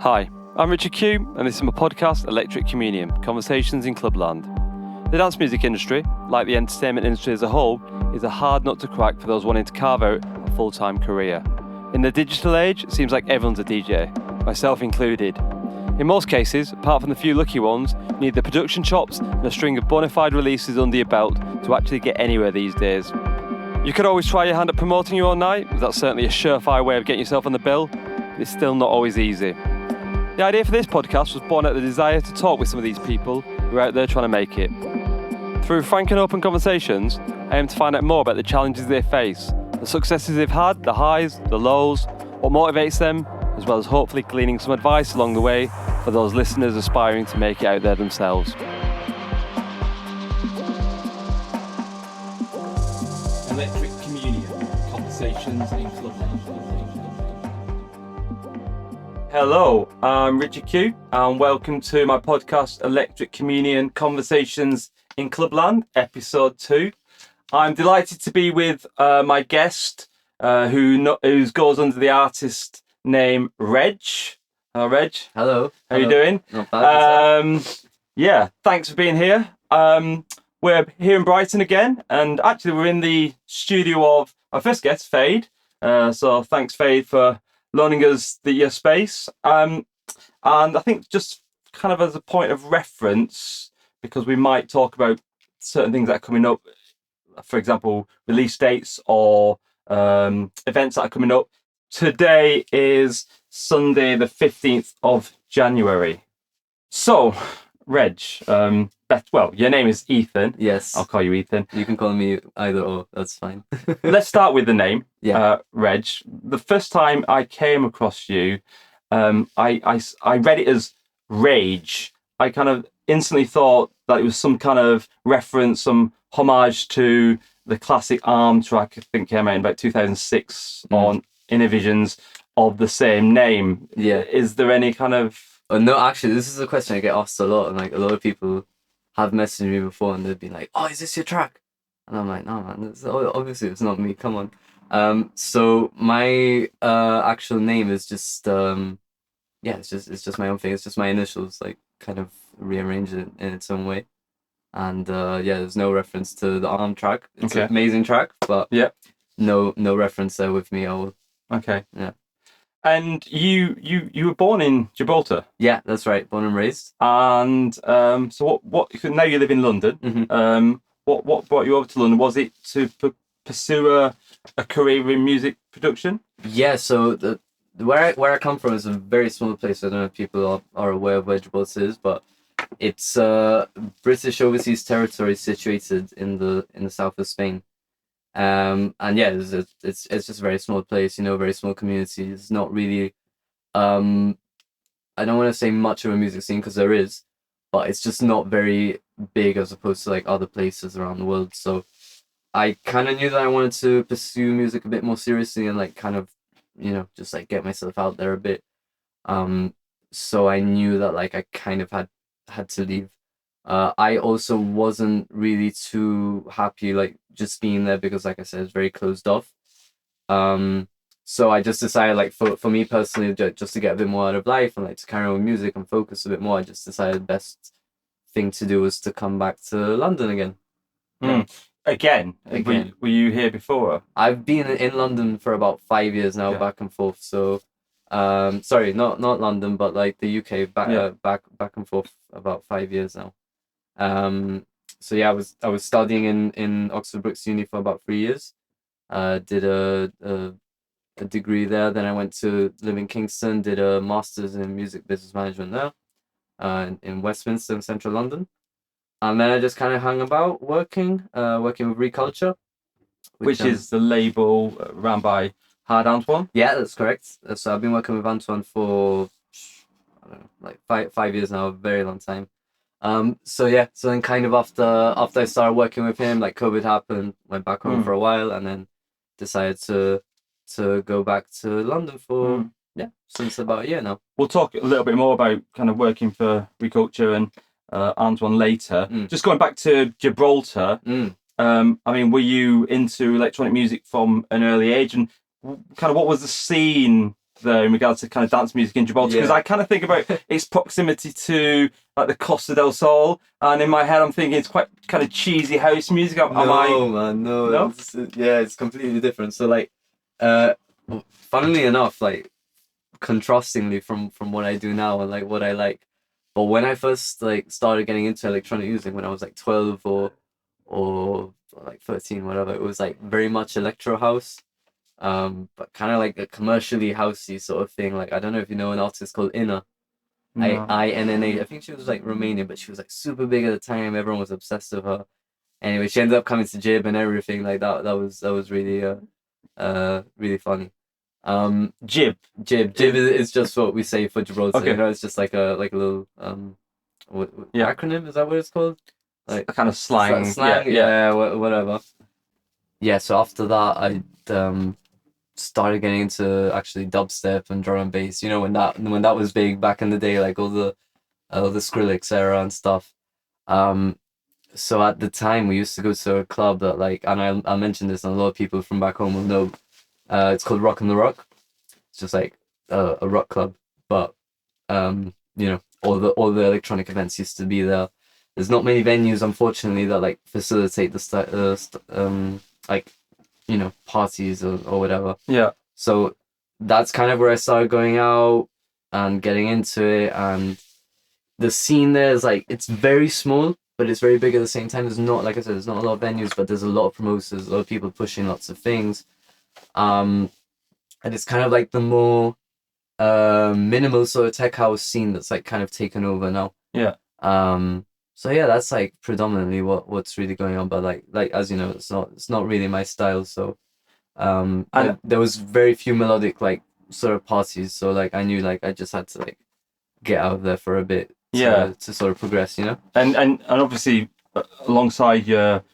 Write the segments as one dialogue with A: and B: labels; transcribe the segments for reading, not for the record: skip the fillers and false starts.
A: Hi, I'm Richard Q, and this is my podcast, Electric Communion, Conversations in Clubland. The dance music industry, like the entertainment industry as a whole, is a hard nut to crack for those wanting to carve out a full-time career. In the digital age, it seems like everyone's a DJ, myself included. In most cases, apart from the few lucky ones, you need the production chops and a string of bona fide releases under your belt to actually get anywhere these days. You could always try your hand at promoting your own night, that's certainly a surefire way of getting yourself on the bill, but it's still not always easy. The idea for this podcast was born out of the desire to talk with some of these people who are out there trying to make it. Through frank and open conversations, I aim to find out more about the challenges they face, the successes they've had, the highs, the lows, what motivates them, as well as hopefully gleaning some advice along the way for those listeners aspiring to make it out there themselves. Electric Communion, Conversations in Clubland. Hello, I'm Richard Q, and welcome to my podcast, Electric Communion, Conversations in Clubland, Episode 2. I'm delighted to be with my guest, who goes under the artist name Reg. Hello, Reg.
B: Hello.
A: How are you doing?
B: Not bad.
A: Yeah, thanks for being here. We're here in Brighton again, and actually we're in the studio of our first guest, Faide. So thanks, Faide, for loaning us your space. And I think just kind of as a point of reference, because we might talk about certain things that are coming up, for example, release dates or events that are coming up. Today is Sunday, the 15th of January. So, Reg, your name is Ethan.
B: Yes.
A: I'll call you Ethan.
B: You can call me either or, that's fine.
A: Let's start with the name,
B: Yeah.
A: Reg. The first time I came across you, I read it as Rage. I kind of instantly thought that it was some kind of reference, some homage to the classic Arm track, I think came out in about 2006 on Innovisions of the same name.
B: Yeah.
A: Is there any kind of...
B: No, actually, this is a question I get asked a lot, and like a lot of people have messaged me before, and they've been like, "Oh, is this your track?" And I'm like, "No, man, obviously it's not me. Come on." So my actual name is just it's just my own thing. It's just my initials, like kind of rearranged it in its own way. And there's no reference to the Arm track. It's an amazing track, but no reference there with me.
A: Okay.
B: Yeah. And
A: you were born in Gibraltar?
B: Yeah, that's right. Born and raised.
A: And so what? Now you live in London.
B: Mm-hmm.
A: What brought you over to London? Was it to pursue a career in music production?
B: Yeah. So where I come from is a very small place. I don't know if people are aware of where Gibraltar is, but it's British overseas territory situated in the south of Spain. And yeah, it's just a very small place, very small community. It's not really, I don't want to say much of a music scene because there is, but it's just not very big as opposed to like other places around the world. So I kind of knew that I wanted to pursue music a bit more seriously and like kind of, just like get myself out there a bit. So I knew that like I kind of had to leave. I also wasn't really too happy like just being there because like I said, it's very closed off. So I just decided like for me personally, just to get a bit more out of life and like to carry on with music and focus a bit more, I just decided the best thing to do was to come back to London again.
A: Yeah. Again. Were you here before?
B: I've been in London for about 5 years now, back and forth. So sorry, not London, but like the UK, back and forth about 5 years now. So yeah, I was studying in Oxford Brookes Uni for about 3 years. Did a degree there. Then I went to live in Kingston. Did a master's in music business management there, in Westminster in central London. And then I just kind of hung about working with Reculture,
A: which is the label run by Hardt Antoine.
B: Yeah, that's correct. So I've been working with Antoine for I don't know, like five years now, a very long time. So then kind of after I started working with him, like COVID happened, went back home for a while, and then decided to go back to London for since about a year now. We'll
A: talk a little bit more about kind of working for Reculture and Antoine later. Just going back to Gibraltar, I mean, were you into electronic music from an early age, and kind of what was the scene there in regards to kind of dance music in Gibraltar? Because I kind of think about its proximity to like the Costa del Sol, and in my head I'm thinking it's quite kind of cheesy house music.
B: No. It's completely different. So like, funnily enough, like contrastingly from what I do now and like what I like, but when I first like started getting into electronic music when I was like 12 or like 13, whatever, it was like very much electro house, but kind of like a commercially housey sort of thing. Like I don't know if you know an artist called Inna.
A: No.
B: Inna. I think she was like Romanian, but she was like super big at the time. Everyone was obsessed with her. Anyway, she ended up coming to Jib and everything like that. That was really really funny.
A: Jib.
B: Jib is just what we say for Gibraltar.
A: Okay.
B: You know, it's just like a little acronym. Is that what it's called? Like
A: A kind of slang.
B: Whatever. Yeah. So after that, I started getting into actually dubstep and drum and bass. You know, when that was big back in the day, like all the Skrillex era and stuff. So at the time, we used to go to a club that like, and I mentioned this, and a lot of people from back home will know. It's called Rock and the Rock. It's just like a rock club, but you know, all the electronic events used to be there. There's not many venues, unfortunately, that like facilitate the like, you know, parties or whatever.
A: Yeah.
B: So that's kind of where I started going out and getting into it, and the scene there is like, it's very small, but it's very big at the same time. There's not, like I said, there's not a lot of venues, but there's a lot of promoters, a lot of people pushing lots of things. And it's kind of like the more minimal sort of tech house scene that's like kind of taken over now.
A: Yeah.
B: So yeah, that's like predominantly what's really going on. But like as you know, it's not really my style. So there was very few melodic like sort of parties. So like I knew like I just had to like get out of there for a bit. To sort of progress, you know.
A: And obviously alongside your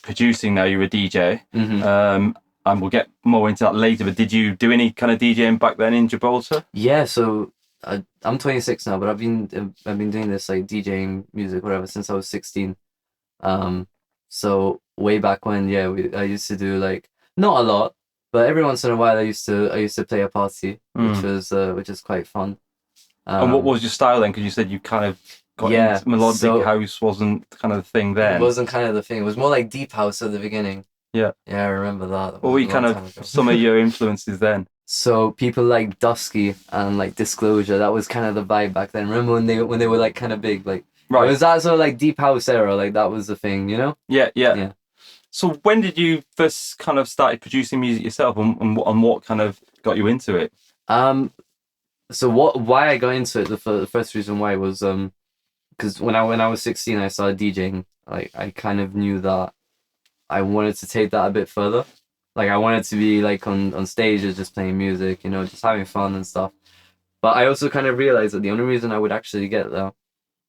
A: producing now, you're a DJ.
B: Mm-hmm.
A: And we'll get more into that later, but did you do any kind of DJing back then in Gibraltar?
B: Yeah, so I'm 26 now, but I've been doing this like DJing music whatever since I was 16. So way back when, I used to do like not a lot, but every once in a while I used to play a party, which is quite fun.
A: And what was your style then? Because you said you kind of got into melodic house wasn't kind of the thing then.
B: It wasn't kind of the thing. It was more like deep house at the beginning.
A: Yeah.
B: Yeah, I remember that.
A: What were kind of some of your influences then?
B: So people like Dusky and like Disclosure, that was kind of the vibe back then. Remember when they were like kind of big, like
A: right.
B: It was that sort of like deep house era, like that was the thing, you know?
A: Yeah. So when did you first kind of started producing music yourself, and what kind of got you into it?
B: So why I got into it, the first reason why was because when I was 16, I started DJing. Like I kind of knew that I wanted to take that a bit further. Like I wanted to be like on stages, just playing music, you know, just having fun and stuff. But I also kind of realized that the only reason I would actually get there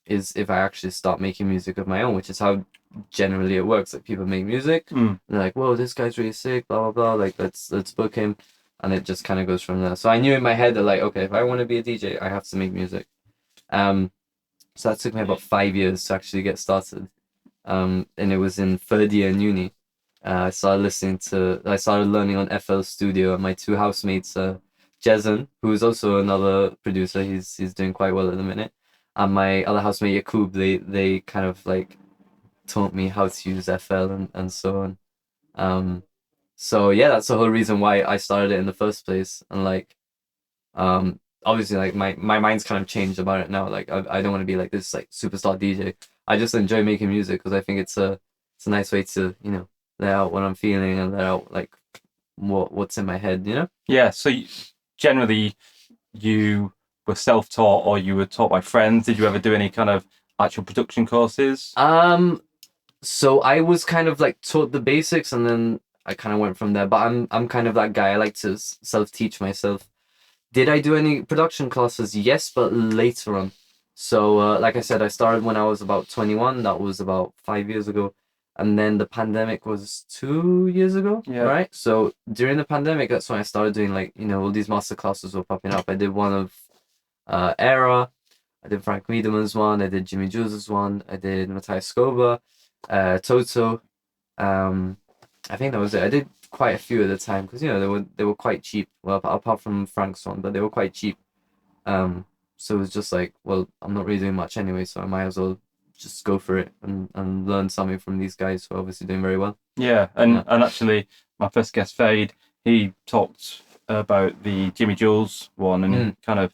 B: is if I actually start making music of my own, which is how generally it works. Like people make music, and they're like, "Whoa, this guy's really sick," blah blah blah. Like let's book him, and it just kind of goes from there. So I knew in my head that like, okay, if I want to be a DJ, I have to make music. So that took me about 5 years to actually get started. And it was in third year in uni. I started learning on FL Studio, and my two housemates, Jezen, who is also another producer, he's doing quite well at the minute, and my other housemate Yakub, they kind of like taught me how to use FL and so on. So yeah, that's the whole reason why I started it in the first place. And like obviously like my mind's kind of changed about it now. Like I don't want to be like this like superstar DJ. I just enjoy making music because I think it's a nice way to, you know, let out what I'm feeling and let out like what's in my head, you know?
A: Yeah, so generally you were self-taught or you were taught by friends. Did you ever do any kind of actual production courses?
B: So I was kind of like taught the basics, and then I kind of went from there. But I'm kind of that guy. I like to self-teach myself. Did I do any production classes? Yes, but later on. So like I said, I started when I was about 21. That was about 5 years ago. And then the pandemic was 2 years ago, right? So during the pandemic, that's when I started doing like, you know, all these master classes were popping up. I did one of Aera. I did Frank Wiedemann's one. I did Jimi Jules' one. I did Mathias Schober, Toto. I think that was it. I did quite a few at the time because they were quite cheap. Well, apart from Frank's one, but they were quite cheap. So it was just like, well, I'm not really doing much anyway, so I might as well just go for it and learn something from these guys who are obviously doing very well.
A: Yeah, and actually, my first guest, Faide, he talked about the Jimi Jules one, and kind of,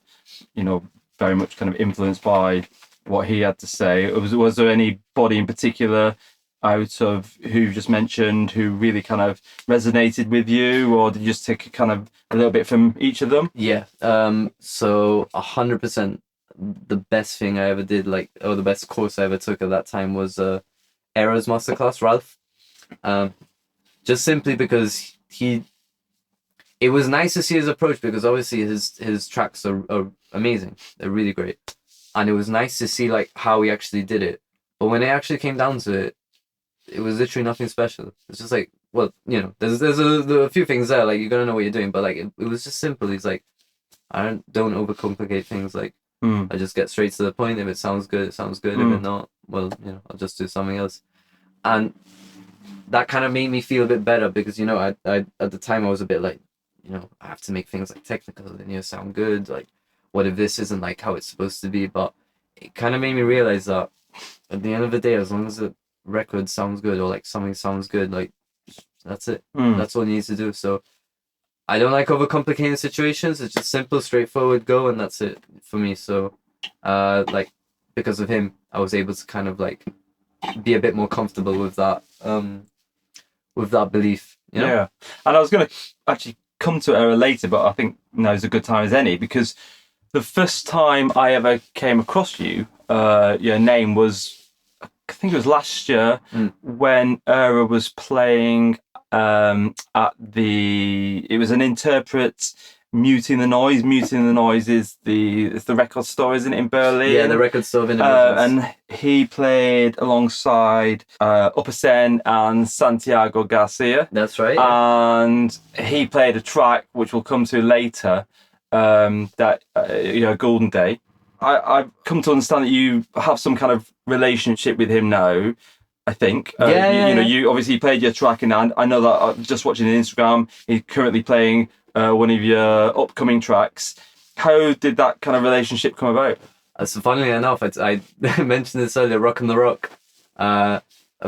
A: very much kind of influenced by what he had to say. Was there anybody in particular out of who you just mentioned who really kind of resonated with you, or did you just take kind of a little bit from each of them?
B: Yeah. So 100%, the best thing I ever did, or the best course I ever took at that time was Aera's masterclass, Ralph. Just simply because it was nice to see his approach, because obviously his tracks are amazing. They're really great. And it was nice to see like how he actually did it. But when it actually came down to it, it was literally nothing special. It's just like, well, there's a few things there, like, you gotta know what you're doing, but like it was just simple. He's like, I don't overcomplicate things. Like, I just get straight to the point. If it sounds good, it sounds good. If it not, well, I'll just do something else. And that kind of made me feel a bit better, because I at the time I was a bit like, I have to make things like technical and sound good. Like, what if this isn't like how it's supposed to be? But it kind of made me realize that at the end of the day, as long as the record sounds good, or like something sounds good, like, that's it. That's all you need to do. So I don't like overcomplicating situations. It's just simple, straightforward, go, and that's it for me. So like, because of him, I was able to kind of like be a bit more comfortable with that belief.
A: Yeah, and I was going to actually come to Aera later, but I think now is a good time as any, because the first time I ever came across your name was, I think it was last year, when Aera was playing at it was an interpret, Muting the Noise. Muting the Noise is the record store, isn't it, in Berlin?
B: Yeah, the record store in
A: and he played alongside Upper Sen and Santiago Garcia.
B: That's right. Yeah.
A: And he played a track which we'll come to later, that Golden Day. I've come to understand that you have some kind of relationship with him now, I think. You obviously played your track, and I know that just watching on Instagram, he's currently playing one of your upcoming tracks. How did that kind of relationship come about?
B: So funnily enough, I mentioned this earlier, Rock on the Rock. A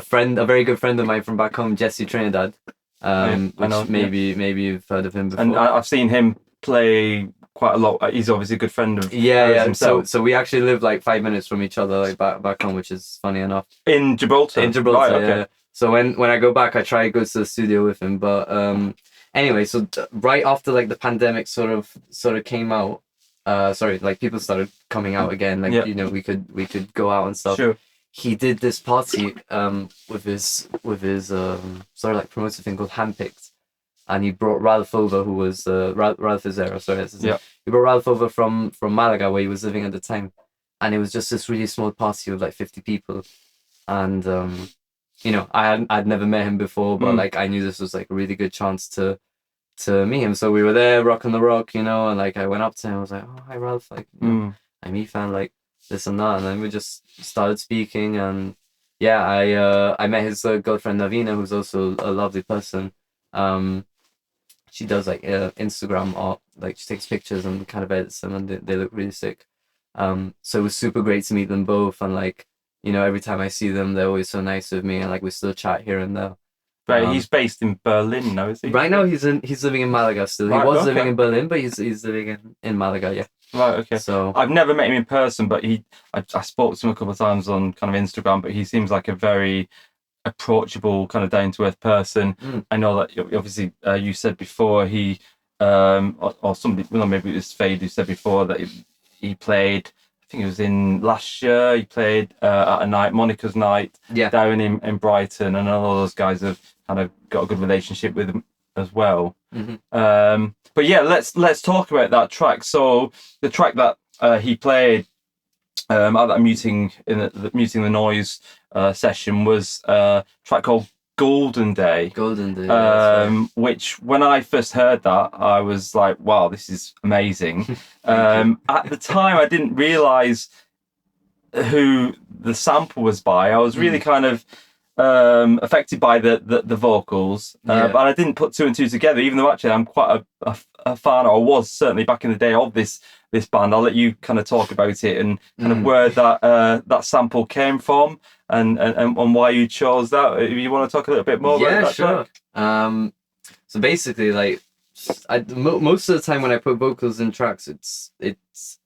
B: very good friend of mine from back home, Jesse Trinidad, which maybe you've heard of him before.
A: And I've seen him play quite a lot. He's obviously a good friend of himself.
B: So we actually live like 5 minutes from each other, like back home, which is funny enough.
A: In Gibraltar?
B: In Gibraltar,
A: right, okay.
B: Yeah. So when I go back, I try to go to the studio with him. But anyway, so right after like the pandemic sort of came out, like people started coming out again, like we could go out and stuff.
A: Sure.
B: He did this party with his sort of like promoted thing called Handpicked, and he brought Ralph over, who was Ralph is Aera, sorry, that's his name. He brought Ralph over from Malaga, where he was living at the time, and it was just this really small party with like 50 people, and I'd never met him before, but like I knew this was like a really good chance to meet him. So we were there, Rock on the Rock, and like I went up to him, I was like, oh, hi Ralph, like I'm E-fan, like this and that, and then we just started speaking, and I met his girlfriend Navina, who's also a lovely person. She does like Instagram art, like she takes pictures and kind of edits them, and they look really sick. So it was super great to meet them both, and like every time I see them, they're always so nice with me, and like we still chat here and there.
A: Right, he's based in Berlin now, is he?
B: Right now he's living in Malaga still. He was living in Berlin, but he's living in Malaga, yeah.
A: Right, okay. So I've never met him in person, but I spoke to him a couple of times on kind of Instagram, but he seems like a very approachable, kind of down-to-earth person. I know that obviously you said before he or somebody, well, maybe it was Faide who said before that he played, I think it was in last year, he played at a night, Monica's night, down in Brighton, and all those guys have kind of got a good relationship with him as well. But yeah, let's talk about that track. So the track that he played at that Muting the Noise session was a track called Golden Day.
B: Golden Day.
A: Which when I first heard that, I was like, wow, this is amazing. At the time, I didn't realise who the sample was by. I was really kind of affected by the vocals, but I didn't put two and two together. Even though actually I'm quite a fan, or was certainly back in the day, of this band. I'll let you kind of talk about it and kind of where that sample came from and why you chose that. If you want to talk a little bit more about that track.
B: So basically, like, most of the time when I put vocals in tracks, it's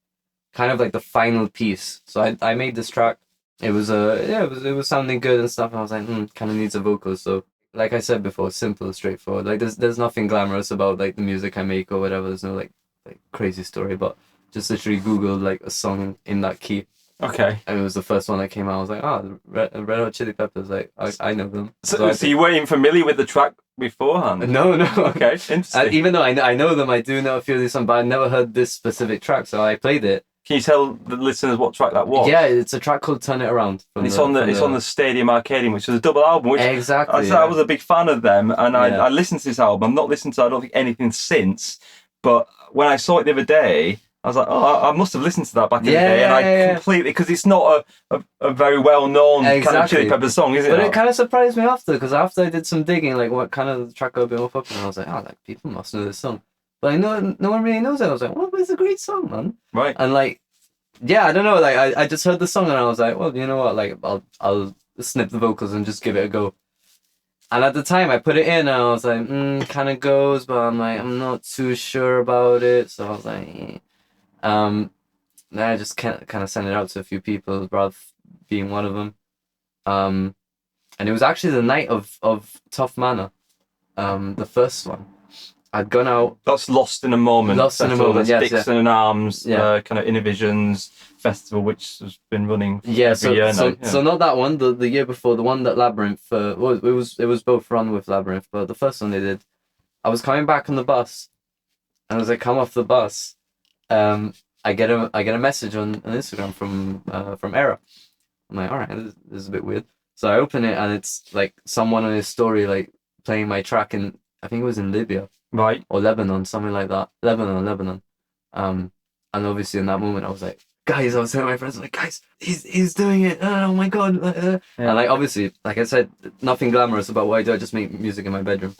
B: kind of like the final piece. So I made this track. It was it was sounding good and stuff. And I was like, kind of needs a vocal. So like I said before, simple, straightforward. Like there's nothing glamorous about like the music I make or whatever. There's no like crazy story, but just literally Googled like a song in that key.
A: Okay.
B: And it was the first one that came out. I was like, Red Hot Chili Peppers. Like I know them.
A: So you weren't even familiar with the track beforehand?
B: No.
A: Okay, interesting.
B: Even though I know them, I do know a few of these songs, but I never heard this specific track, so I played it.
A: Can you tell the listeners what track that was?
B: Yeah, it's a track called "Turn It Around."
A: And it's on the Stadium Arcadium, which is a double album. Which
B: exactly.
A: I was a big fan of them, and I listened to this album. I've not listened to, I don't think, anything since. But when I saw it the other day, I was like, I must have listened to that back in the day, and I completely, because it's not a very well known kind of Chili Peppers song, is it?
B: But it kind of surprised me because after I did some digging, like what kind of track I've been more popular, and I was like, like people must know this song, but I know no one really knows it. I was like, well, it's a great song, man.
A: Right.
B: And like, I don't know, like I just heard the song and I was like, well, you know what, like I'll snip the vocals and just give it a go. And at the time I put it in and I was like, kind of goes, but I'm like, I'm not too sure about it. So I was like, then I just kind of sent it out to a few people, Brav being one of them. And it was actually the night of Tough Manor, the first one. I'd gone out.
A: That's Lost in a Moment.
B: Lost in a Moment, yes.
A: Dixon and Arms, kind of Innovisions Festival, which has been running every year now.
B: So not that one, the year before, the one that Labyrinth, it was both run with Labyrinth, but the first one they did, I was coming back on the bus, and as I come off the bus, I get a message on Instagram from Aera. I'm like, all right, this is a bit weird. So I open it and it's like someone on his story like playing my track in, I think it was in Libya,
A: right,
B: or Lebanon, something like that. Lebanon. And obviously in that moment I was like, guys, I was telling my friends, like, guys, he's doing it. Oh my god. And like obviously, like I said, nothing glamorous about what I do. I just make music in my bedroom.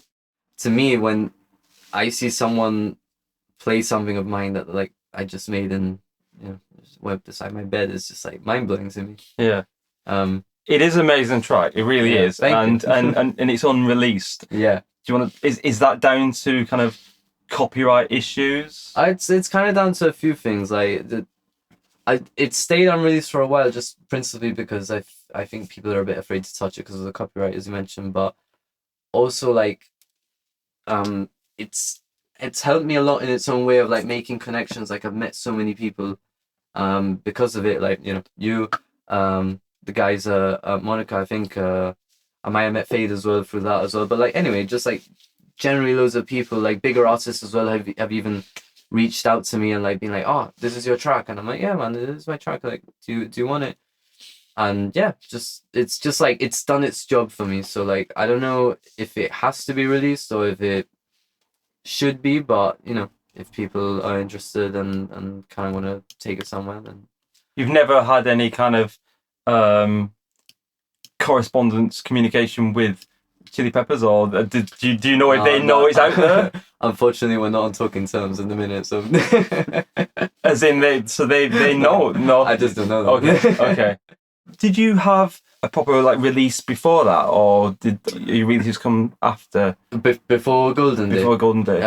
B: To me, when I see someone play something of mine that like I just made and just went beside my bed, it's just like mind blowing to me.
A: Yeah. It is an amazing track. It really is. And it's unreleased.
B: Yeah.
A: Do you want to? Is that down to kind of copyright issues?
B: It's kind of down to a few things. Like it stayed unreleased for a while, just principally because I think people are a bit afraid to touch it because of the copyright, as you mentioned. But also like, it's helped me a lot in its own way of like making connections. Like I've met so many people, because of it. Like you, the guys, Monica, I think, I might have met Faide as well through that as well. But like anyway, just like generally loads of people, like bigger artists as well, have even reached out to me and like been like, oh, this is your track, and I'm like, yeah, man, this is my track. Like, do you want it? And yeah, it's just like it's done its job for me. So like I don't know if it has to be released or if it should be, but if people are interested and kind of want to take it somewhere, then.
A: You've never had any kind of correspondence, communication with Chili Peppers, or do you know if they know it's out there?
B: Unfortunately, we're not on talking terms in the minute, so.
A: As in they know? No,
B: I just don't know them.
A: Okay. Did you have a proper like release before that, or did your releases come after?
B: Before Golden Day.
A: Before Golden Day.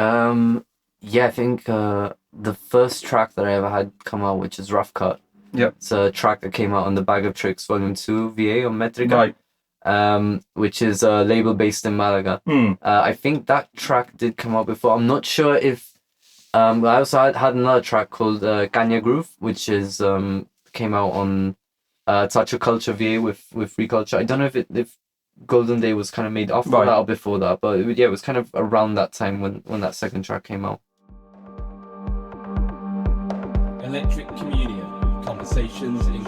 B: Yeah, I think the first track that I ever had come out, which is Rough Cut.
A: Yep.
B: It's a track that came out on the Bag of Tricks Volume 2 VA on Metrica.
A: Right.
B: Which is a label based in Malaga. I think that track did come out before. I'm not sure if. I also had another track called Caña Groove, which is came out on Toto Culture VA with Reculture. I don't know if Golden Day was kind of made after that or before that, but it was kind of around that time when that second track came out.
A: Electric Communion. Conversations in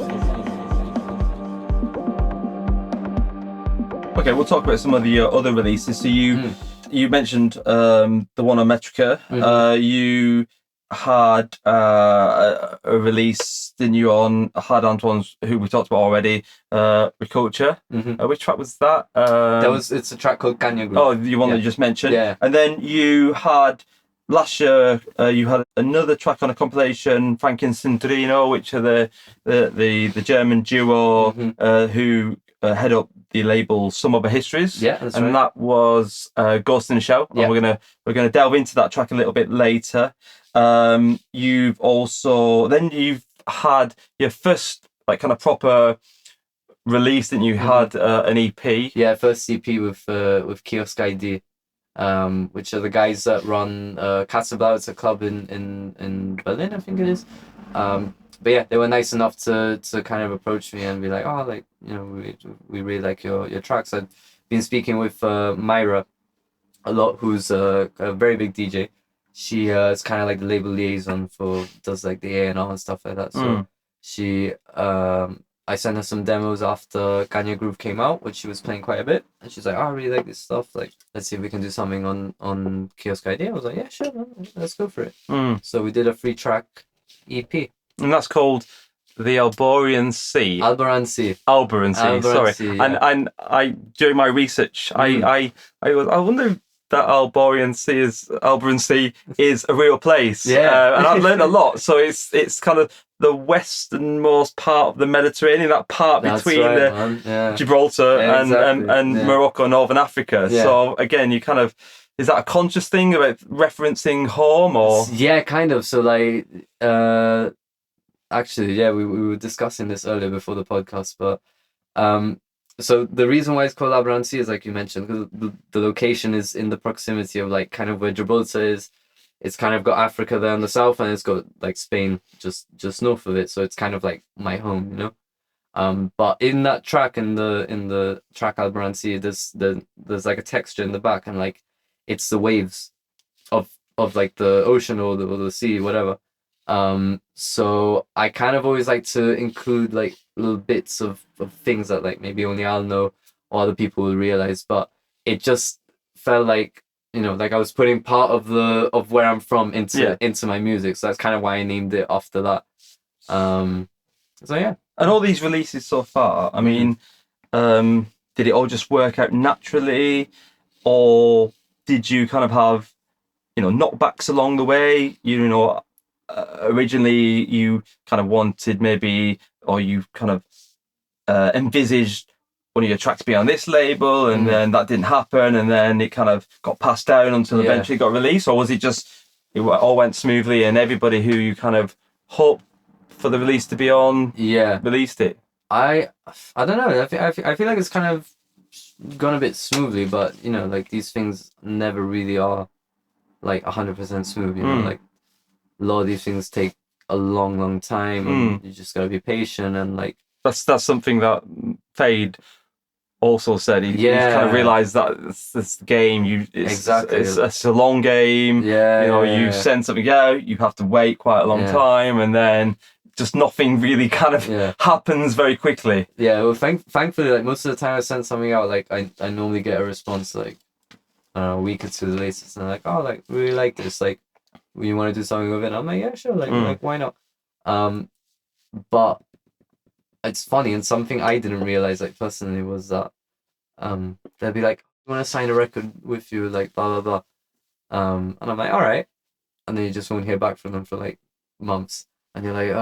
A: Okay, we'll talk about some of the other releases. So you mentioned the one on Metrica. You had a release, didn't you, on Hardt Antoine's, who we talked about already, Reculture. Which track was that?
B: It's a track called Kanya Group.
A: Oh, the one that you just mentioned.
B: Yeah.
A: And then you had last year you had another track on a compilation, Frankey Sandrino, which are the German duo who head up the label Some Other Histories.
B: Yeah, that's right.
A: And that was Ghost in the Shell.
B: Yeah.
A: And we're gonna delve into that track a little bit later. You've had your first like kind of proper release, didn't you? Had an EP.
B: Yeah, first EP with Kiosk ID, which are the guys that run Katzenblau. It's a club in Berlin, I think it is. But yeah, they were nice enough to kind of approach me and be like, oh, like, you know, we really like your tracks. I've been speaking with Mira a lot, who's a very big DJ. She is kind of like the label liaison does like the A&R and stuff like that. So she, I sent her some demos after Kanye Groove came out, which she was playing quite a bit. And she's like, oh, I really like this stuff. Like, let's see if we can do something on Kiosk ID. I was like, yeah, sure, man. Let's go for it. So we did a 3-track EP.
A: And that's called The Alborian Sea.
B: Alboran Sea.
A: Alboran Sea, sorry.
B: Sea, yeah.
A: And I during my research, I wonder if that Alboran Sea is a real place.
B: Yeah.
A: And I've learned a lot. So it's kind of the westernmost part of the Mediterranean, that part between Gibraltar and Morocco, Northern Africa. Yeah. So again, you kind of, is that a conscious thing about referencing home, or?
B: Yeah, kind of. So like, actually, yeah, we were discussing this earlier before the podcast, but so the reason why it's called Alboran Sea is, like you mentioned, because the location is in the proximity of like kind of where Gibraltar is. It's kind of got Africa there in the south, and it's got like Spain just north of it. So it's kind of like my home, you know. But in that track, in the track Alboran Sea, there's like a texture in the back, and like it's the waves of like the ocean or the sea, whatever. So I kind of always like to include like little bits of things that like maybe only I'll know or other people will realize, but it just felt like, you know, like I was putting part of where I'm from into my music. So that's kind of why I named it after that. So yeah.
A: And all these releases so far, I mean, did it all just work out naturally, or did you kind of have, you know, knockbacks along the way? You know, originally you kind of wanted maybe, or you kind of envisaged one of your tracks be on this label, and then that didn't happen, and then it kind of got passed down until eventually it got released? Or was it just, it all went smoothly and everybody who you kind of hoped for the release to be on released it?
B: I don't know. I feel like it's kind of gone a bit smoothly, but you know, like these things never really are like 100% smooth, you know, like a lot of these things take a long time, and you just gotta be patient, and like
A: that's something that Faide also said. He kind of realized that it's the game. It's a long game. You know, you send something out, you have to wait quite a long time, and then just nothing really kind of happens very quickly.
B: Yeah, well, thankfully, like most of the time I send something out, like I normally get a response like, I don't know, a week or two later, and they're like, oh, like really like this, like you want to do something with it? And I'm like, yeah, sure, like why not? But it's funny, and something I didn't realize, like personally, was that they'll be like, I want to sign a record with you, like blah blah blah, and I'm like, all right, and then you just won't hear back from them for like months, and you're like,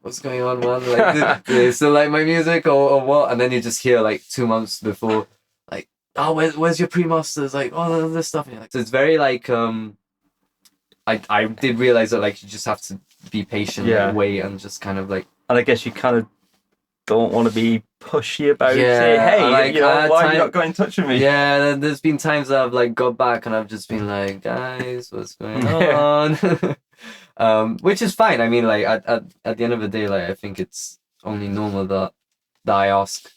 B: what's going on, man? Like, do they still like my music or what? And then you just hear like 2 months before, like, oh, where's your pre-masters? Like, oh, this stuff. And you're like, so it's very like, I did realize that like you just have to be patient, and wait, and just kind of like.
A: And I guess you kind of don't want to be pushy about it. Hey, like, you know, why are you not getting in touch with me?
B: Yeah, there's been times that I've like got back and I've just been like, guys, what's going on? Which is fine. I mean, like at the end of the day, like I think it's only normal that I ask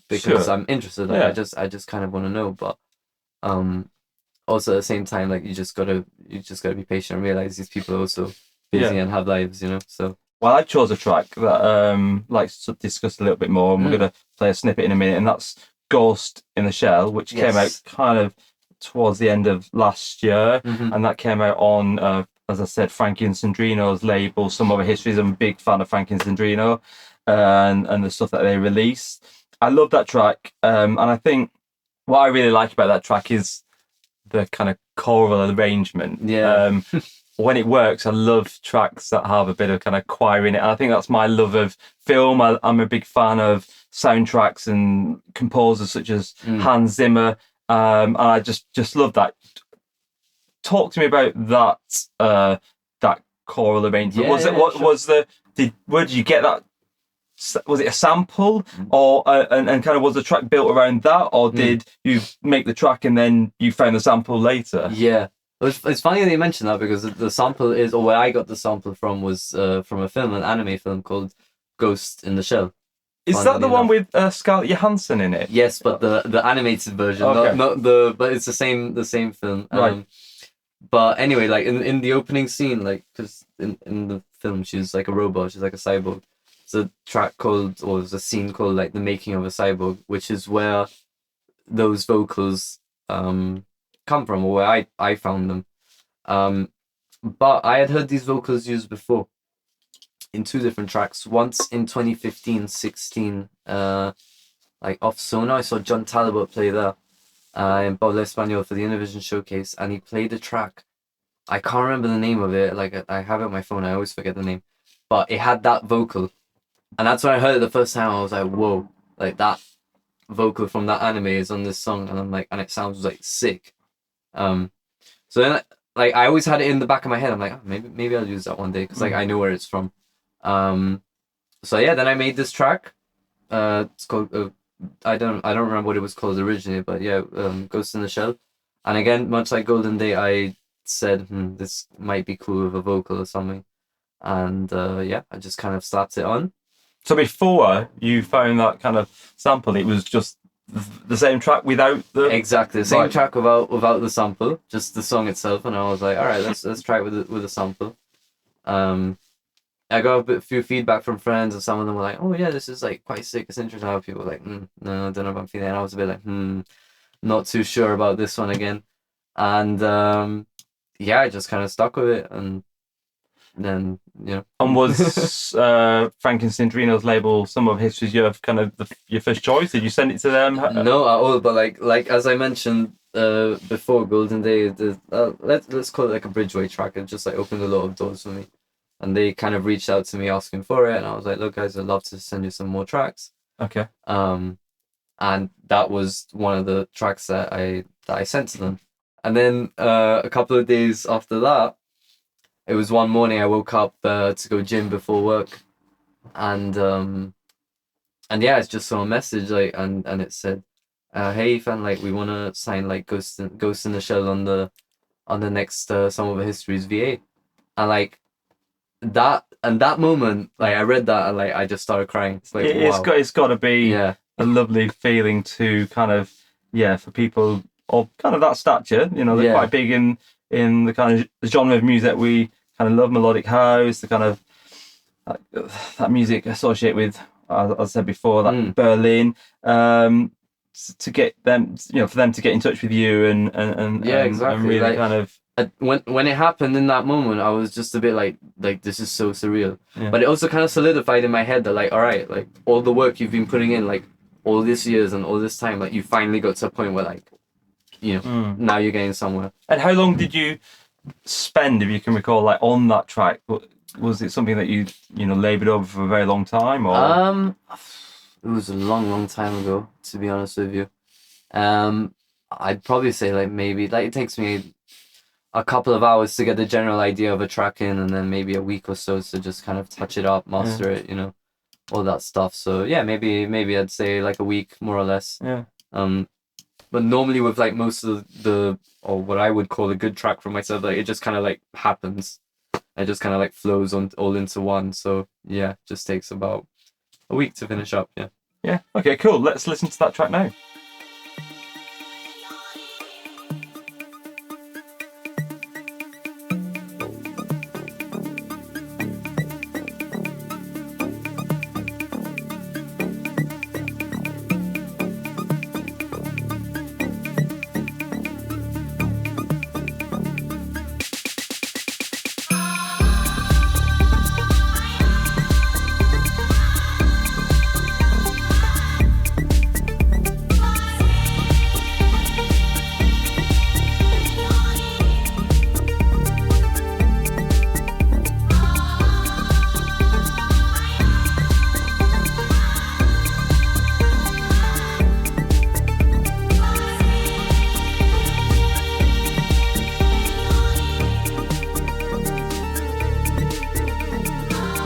B: because I'm interested. Like I just kind of want to know, but also at the same time, like you just gotta be patient and realize these people are also busy and have lives, you know. So.
A: Well, I chose a track that like to discuss a little bit more, and we're going to play a snippet in a minute, and that's Ghost in the Shell, which came out kind of towards the end of last year, and that came out on as I said, Frankey and Sandrino's label, Some Other Histories. I'm a big fan of Frankey and Sandrino and the stuff that they released. I love that track. And I think what I really like about that track is the kind of choral arrangement.
B: Yeah.
A: When it works, I love tracks that have a bit of kind of choir in it. And I think that's my love of film. I'm a big fan of soundtracks and composers such as Hans Zimmer. And I just love that. Talk to me about that choral arrangement. Where did you get that? Was it a sample, or and kind of was the track built around that, or did you make the track and then you found the sample later?
B: Yeah, it's funny that you mentioned that, because the sample is, or where I got the sample from was from a film, an anime film called Ghost in the Shell.
A: Is that the one with Scarlett Johansson in it?
B: Yes, but the animated version,
A: Okay.
B: but it's the same film.
A: Right.
B: But anyway, like in the opening scene, like, because in the film she's like a robot, she's like a cyborg. There's a track called, or there's a scene called like The Making of a Cyborg, which is where those vocals come from, or where I found them. But I had heard these vocals used before in two different tracks. Once in 2015-16, like off Sonar, I saw John Talbot play there in Pablo Español for the Univision Showcase, and he played a track. I can't remember the name of it. Like, I have it on my phone. I always forget the name, but it had that vocal. And that's when I heard it the first time. I was like, whoa, like that vocal from that anime is on this song. And I'm like, and it sounds like sick. So then, like, I always had it in the back of my head. I'm like, oh, maybe I'll use that one day, because like I know where it's from. So yeah, then I made this track. It's called I don't remember what it was called originally, but yeah, Ghost in the Shell. And again, much like Golden Day, I said, this might be cool with a vocal or something. And yeah, I just kind of slapped it on.
A: So before you found that kind of sample, it was just the same track without the...
B: Exactly, the same track without the sample, just the song itself. And I was like, all right, let's try it with a sample. I got a few feedback from friends, and some of them were like, oh yeah, this is like quite sick, it's interesting. How people were like, no, I don't know if I'm feeling it. And I was a bit like, not too sure about this one again. And yeah, I just kind of stuck with it, and then, you know.
A: And was Frankey Sandrino's label Some of Histories your kind of your first choice? Did you send it to them?
B: No, at all. But like as I mentioned before, Golden Day, let's call it like a bridgeway track. It just like opened a lot of doors for me, and they kind of reached out to me asking for it, and I was like, look guys, I'd love to send you some more tracks.
A: Okay.
B: And that was one of the tracks that I sent to them. And then a couple of days after that, it was one morning I woke up to go gym before work, and yeah, it's just saw a message, like, and it said, hey Ethan, like, we want to sign like Ghost in the Shell on the next Some of the Histories VA. And like that moment, like I read that and like I just started crying. It's like, wow.
A: It's got to be a lovely feeling to kind of, for people of kind of that stature, you know, they're quite big in the kind of the genre of music that we kind of love, melodic house, the kind of that music associated with, as I said before, that Berlin, to get them, you know, for them to get in touch with you and
B: exactly.
A: And really
B: like,
A: kind of
B: when it happened in that moment, I was just a bit like this is so surreal. But it also kind of solidified in my head that like, all right, like all the work you've been putting in, like all these years and all this time, like you finally got to a point where like, you know, now you're getting somewhere. And
A: how long did you spend, if you can recall, like on that track? Was it something that you labored over for a very long time, or?
B: It was a long time ago, to be honest with you. I'd probably say like maybe like it takes me a couple of hours to get the general idea of a track in, and then maybe a week or so to just kind of touch it up, master it, you know, all that stuff. So yeah, maybe I'd say like a week, more or less.
A: Yeah.
B: But normally with like most of or what I would call a good track for myself, like it just kind of like happens. It just kind of like flows all into one. So yeah, just takes about a week to finish up.
A: Yeah. Okay, cool. Let's listen to that track now.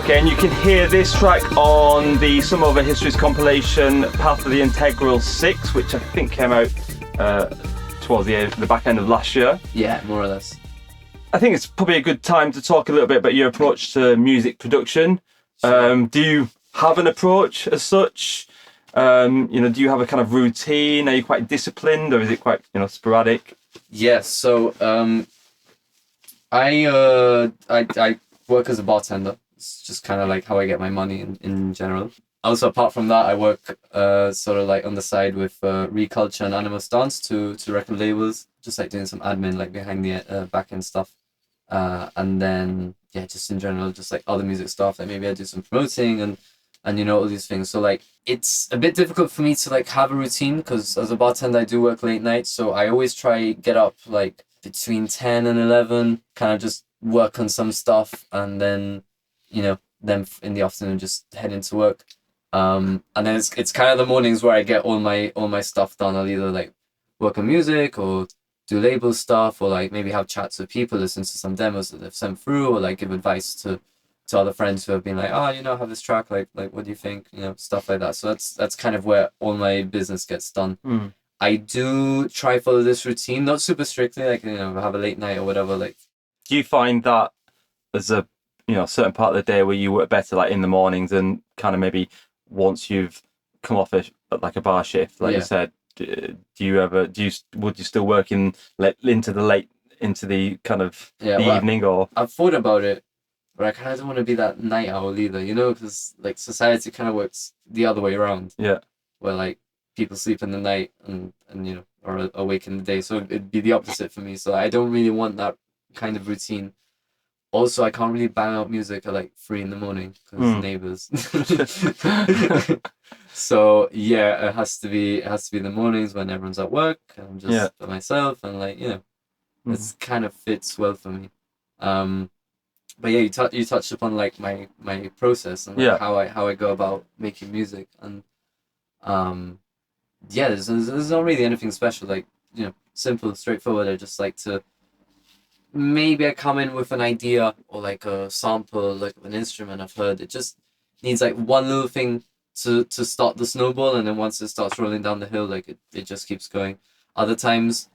A: Okay, and you can hear this track on the Some Other Histories compilation, Path of the Integral 6, which I think came out towards the back end of last year.
B: Yeah, more or less.
A: I think it's probably a good time to talk a little bit about your approach to music production. Sure. Do you have an approach as such? Do you have a kind of routine? Are you quite disciplined, or is it quite sporadic?
B: Yes. So I work as a bartender. It's just kind of like how I get my money in general. Also, apart from that, I work sort of like on the side with Reculture and Anemos dance to record labels, just like doing some admin like behind the back end stuff. And then just in general, just like other music stuff. Like maybe I do some promoting and all these things. So like it's a bit difficult for me to like have a routine because as a bartender I do work late nights. So I always try get up like between 10 and 11, kind of just work on some stuff, and then then in the afternoon just head into work. And then it's kind of the mornings where I get all my stuff done. I'll either like work on music or do label stuff, or like maybe have chats with people, listen to some demos that they've sent through, or like give advice to other friends who have been like, I have this track, like what do you think, stuff like that. So that's kind of where all my business gets done. I do try follow this routine, not super strictly, like have a late night or whatever. Like,
A: do you find that there's a certain part of the day where you work better, like in the mornings, and kind of maybe once you've come off a bar shift, like you said? Would you still work into the kind of the evening? Or
B: I've thought about it, but I kind of don't want to be that night owl either, because like society kind of works the other way around.
A: Yeah,
B: where like people sleep in the night and are awake in the day. So it'd be the opposite for me. So I don't really want that kind of routine. Also, I can't really bang out music at like 3 a.m. because neighbors. So it has to be in the mornings when everyone's at work and I'm just by myself, and like it's kind of fits well for me. But you touched upon like my process and like how I go about making music, and there's not really anything special, like simple, straightforward. I just like to, maybe I come in with an idea or like a sample, like an instrument I've heard. It just needs like one little thing to start the snowball, and then once it starts rolling down the hill, like it just keeps going. Other times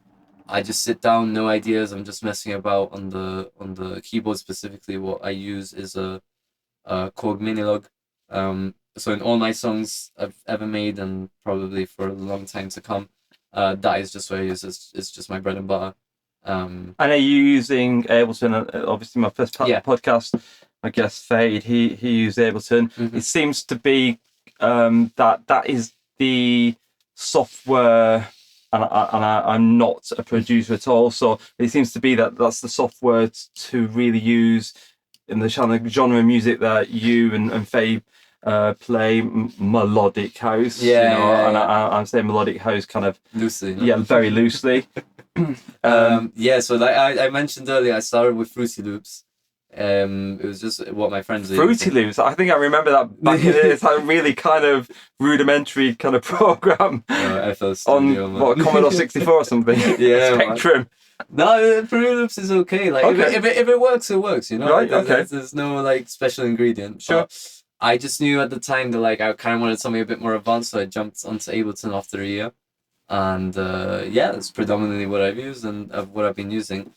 B: I just sit down, no ideas, I'm just messing about on the keyboard. Specifically what I use is a Korg Minilog. So in all my songs I've ever made, and probably for a long time to come, that is just what I use. It's just my bread and butter.
A: And are you using Ableton? Obviously my first podcast, my guest Faide, he used Ableton. It seems to be that is the software, and I'm not a producer at all, so it seems to be that's the software to really use in the genre of music that you and Faide play, melodic house. And I'm saying melodic house kind of
B: loosely.
A: Very loosely.
B: So like I mentioned earlier, I started with Fruity Loops. It was just what my friends
A: Fruity Loops. I think I remember that back in the day. It's like a really kind of rudimentary kind of program
B: FL Studio,
A: on what, Commodore 64 or something. Spectrum.
B: No, Fruity Loops is okay. Like if it works, it works.
A: Right. Okay.
B: There's no like special ingredient.
A: Sure.
B: But I just knew at the time that like I kind of wanted something a bit more advanced, so I jumped onto Ableton after a year. And that's predominantly what I've used and what I've been using.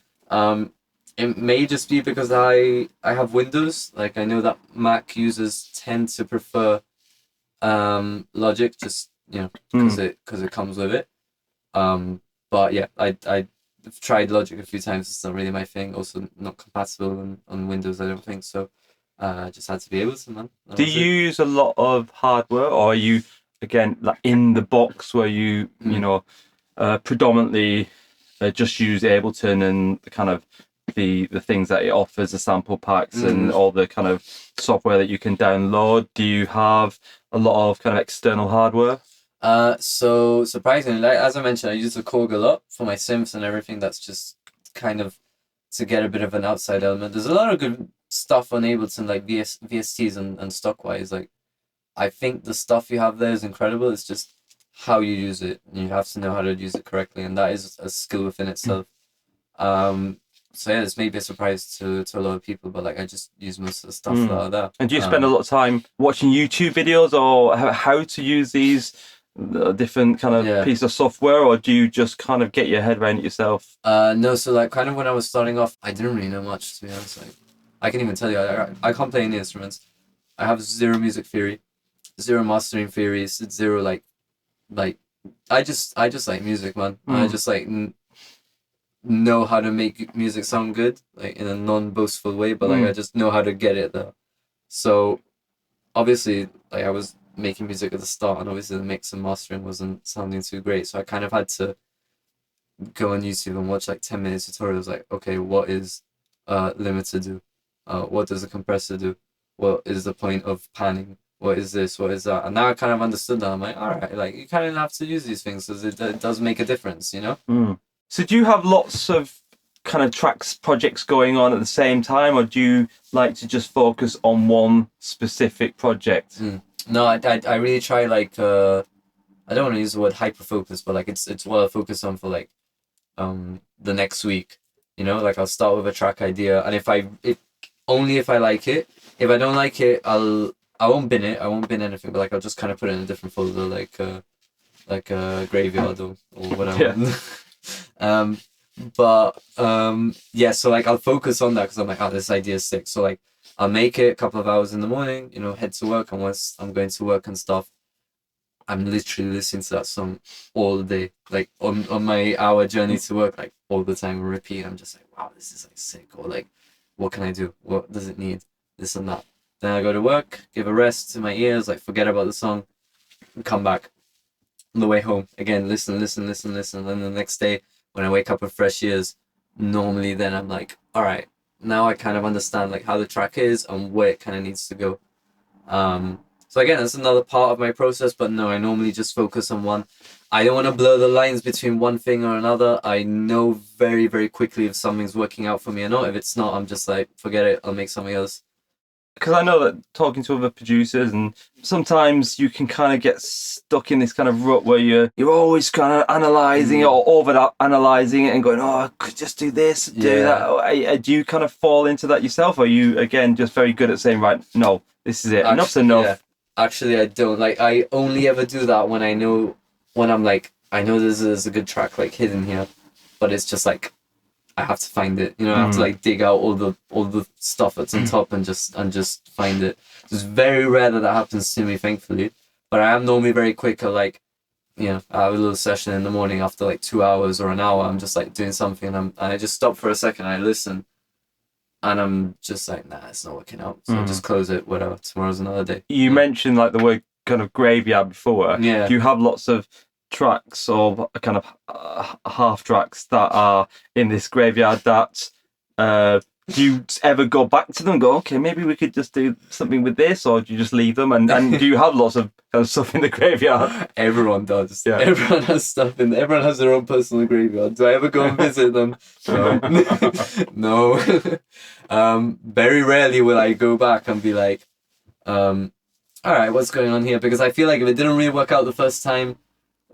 B: It may just be because I have Windows. Like I know that Mac users tend to prefer Logic, just because it comes with it. But yeah, I've tried Logic a few times. It's not really my thing. Also not compatible on Windows, I don't think so. Just had to be able to, man.
A: Do you use a lot of hardware, or are you again like in the box where you predominantly just use Ableton and the kind of the things that it offers, the sample packs and all the kind of software that you can download? Do you have a lot of kind of external hardware?
B: So surprisingly, like as I mentioned, I use the Korg a lot for my synths and everything. That's just kind of to get a bit of an outside element. There's a lot of good stuff on Ableton, like VSTs and Stockwise. Like I think the stuff you have there is incredible. It's just how you use it. You have to know how to use it correctly, and that is a skill within itself. So yeah, this may be a surprise to a lot of people, but like I just use most of the stuff that are there.
A: And do you spend a lot of time watching YouTube videos or how to use these different kind of pieces of software, or do you just kind of get your head around it yourself?
B: No, so like kind of when I was starting off, I didn't really know much, to be honest. Like, I can even tell you, I can't play any instruments. I have zero music theory, zero mastering theories, zero like I just like music, man. I just like know how to make music sound good, like in a non-boastful way, but like I just know how to get it there. So obviously, like I was making music at the start, and obviously the mix and mastering wasn't sounding too great, so I kind of had to go on YouTube and watch like 10-minute tutorials, like, okay, what is limiter do? What does a compressor do? What is the point of panning? What is this? What is that? And now I kind of understood that. I'm like, all right, like you kind of have to use these things because it does make a difference, you know?
A: So do you have lots of kind of projects going on at the same time, or do you like to just focus on one specific project?
B: No, I really try, like, I don't want to use the word hyper focus, but like it's what I'll focus on for like the next week, you know? Like I'll start with a track idea, and if only if I like it. If I don't like it, I won't bin it. I won't bin anything, but like I'll just kind of put it in a different folder, like a graveyard or whatever. Yeah. So like I'll focus on that because I'm like, oh, this idea is sick. So like I'll make it a couple of hours in the morning, you know, head to work, and once I'm going to work and stuff, I'm literally listening to that song all day, like on my hour journey to work, like all the time, repeat. I'm just like, wow, this is like sick. Or like, what can I do? What does it need? This and that. Then I go to work, give a rest to my ears, like forget about the song, and come back. On the way home, again, listen. And then the next day, when I wake up with fresh ears, normally then I'm like, all right, now I kind of understand like how the track is and where it kind of needs to go. So again, that's another part of my process, but no, I normally just focus on one. I don't want to blur the lines between one thing or another. I know very, very quickly if something's working out for me or not. If it's not, I'm just like, forget it, I'll make something else.
A: Because I know that talking to other producers, and sometimes you can kind of get stuck in this kind of rut where you're always kind of analysing it or over-analysing it and going, oh, I could just do this, do that. Do you kind of fall into that yourself, or are you, again, just very good at saying, right, no, this is it, enough's enough? Yeah.
B: Actually, I don't. Like, I only ever do that when I'm like, I know there's a good track, like, hidden here, but it's just like, I have to find it, you know. I have to like dig out all the stuff that's on top and just find it. It's very rare that happens to me, thankfully. But I am normally very quick at like, you know, I have a little session in the morning after like 2 hours or an hour. I'm just like doing something, and I just stop for a second. I listen, and I'm just like, nah, it's not working out. So I just close it. Whatever. Tomorrow's another day.
A: You mentioned like the word kind of graveyard before.
B: Yeah.
A: Do you have lots of tracks or kind of half tracks that are in this graveyard that do you ever go back to them and go, okay, maybe we could just do something with this, or do you just leave them, and do you have lots of kind of stuff in the graveyard?
B: Everyone does. Yeah. Everyone has stuff everyone has their own personal graveyard. Do I ever go and visit them? No. No. Very rarely will I go back and be like, all right, what's going on here? Because I feel like if it didn't really work out the first time,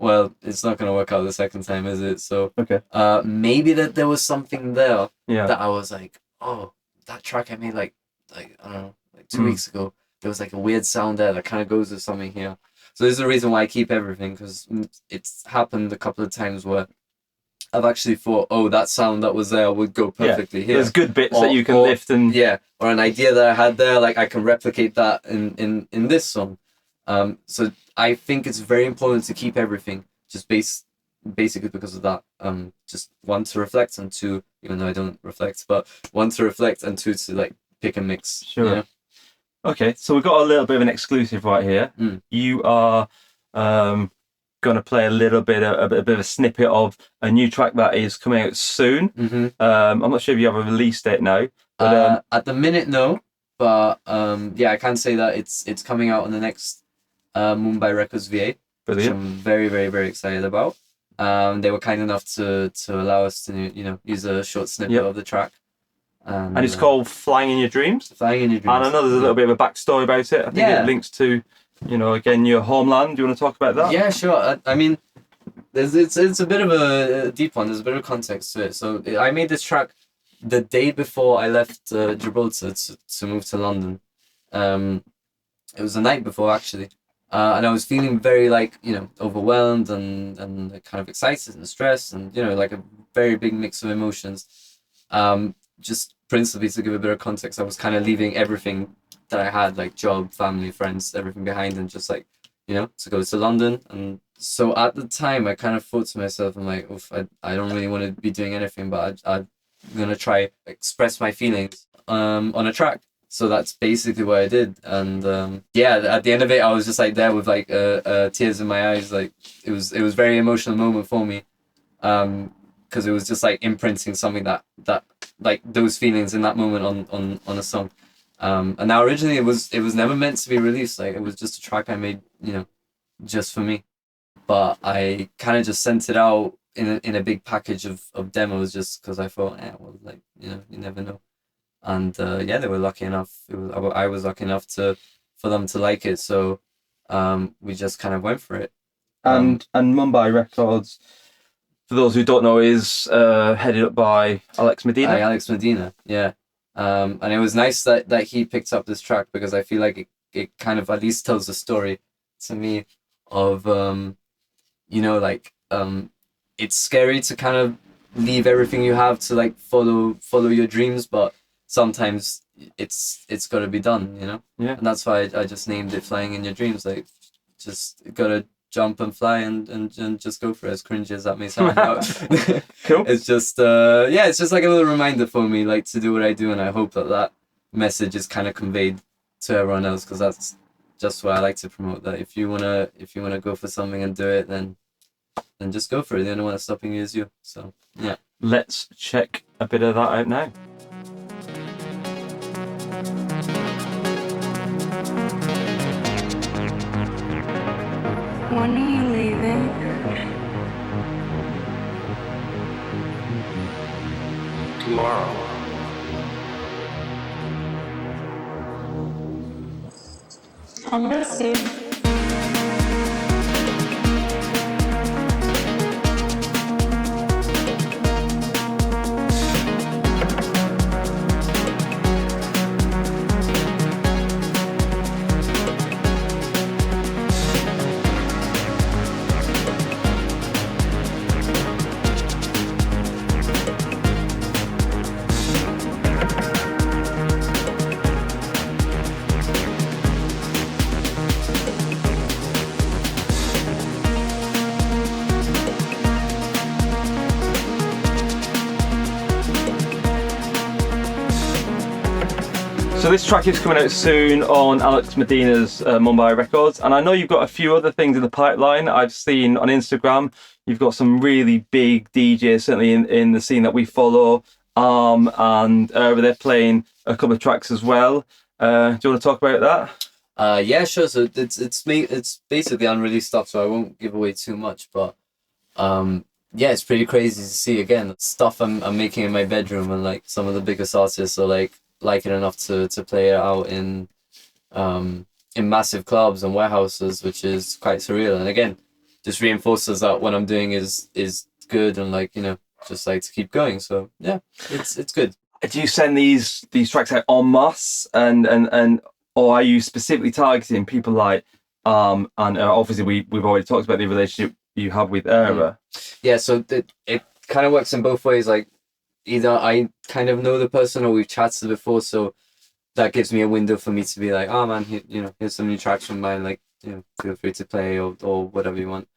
B: well, it's not going to work out the second time, is it? So
A: okay.
B: Maybe that there was something there that I was like, oh, that track I made like I don't know, like 2 weeks ago, there was like a weird sound there that kind of goes with something here. So this is the reason why I keep everything, because it's happened a couple of times where I've actually thought, oh, that sound that was there would go perfectly here.
A: There's good bits that you can lift and...
B: Yeah, or an idea that I had there, like I can replicate that in this song. So I think it's very important to keep everything, just basically because of that. Just one, to reflect, and two, even though I don't reflect, but one, to reflect, and two, to like pick and mix.
A: Sure.
B: You know?
A: Okay, so we've got a little bit of an exclusive right here. You are going to play a bit of a snippet of a new track that is coming out soon. I'm not sure if you have a release date now. But,
B: at the minute, no. But yeah, I can say that it's coming out on the next Mumbai Records VA,
A: brilliant.
B: Which I'm very, very, very excited about. They were kind enough to allow us to, you know, use a short snippet of the track.
A: And it's called Flying in Your Dreams.
B: Flying in Your Dreams.
A: And I know there's a little bit of a backstory about it. I think it links to, you know, again, your homeland. Do you want to talk about that?
B: Yeah, sure. I mean, it's a bit of a deep one. There's a bit of context to it. So I made this track the day before I left Gibraltar to move to London. It was the night before actually, and I was feeling very like overwhelmed and kind of excited and stressed and like a very big mix of emotions. Just principally to give a bit of context, I was kind of leaving everything that I had, like job, family, friends, everything behind, and just like to go to London. And so at the time I kind of thought to myself, I'm like, oof, I don't really want to be doing anything, but I'm gonna try express my feelings on a track. So that's basically what I did. And at the end of it, I was just like there with like tears in my eyes. Like it was very emotional moment for me, because it was just like imprinting something that like those feelings in that moment on a song. And now originally it was never meant to be released. Like it was just a track I made, just for me. But I kind of just sent it out in a big package of demos, just because I thought, like you never know. And they were lucky enough. I was lucky enough for them to like it. So we just kind of went for it.
A: And Mumbai Records, for those who don't know, is headed up by Alex Medina.
B: Alex Medina, yeah. And it was nice that he picked up this track, because I feel like it kind of at least tells a story to me of it's scary to kind of leave everything you have to like follow your dreams, but sometimes it's got to be done,
A: Yeah.
B: And that's why I just named it Flying in Your Dreams. Like just gotta jump and fly and just go for it, as cringy as that may sound.
A: Cool.
B: It's just it's just like a little reminder for me, like, to do what I do, and I hope that message is kind of conveyed to everyone else, because that's just what I like to promote. That if you wanna go for something and do it, then just go for it. The only one that's stopping you is you. So yeah.
A: Let's check a bit of that out now.
C: When are you leaving?
D: Tomorrow.
C: I'll miss you.
A: So this track is coming out soon on Alex Medina's Mumbai Records, and I know you've got a few other things in the pipeline. I've seen on Instagram you've got some really big DJs, certainly in the scene that we follow, and they're playing a couple of tracks as well. Do you want to talk about that?
B: Yeah, sure. So it's basically unreleased stuff, so I won't give away too much. But it's pretty crazy to see again stuff I'm making in my bedroom, and like some of the biggest artists are like it enough to play it out in massive clubs and warehouses, which is quite surreal. And again, just reinforces that what I'm doing is good, and like just like to keep going. So yeah, it's good.
A: Do you send these tracks out en masse, and or are you specifically targeting people like and obviously we've already talked about the relationship you have with Aera.
B: Yeah, so it kind of works in both ways. Like either I kind of know the person or we've chatted before, so that gives me a window for me to be like, oh man, here's some new tracks from mine, like feel free to play or whatever you want.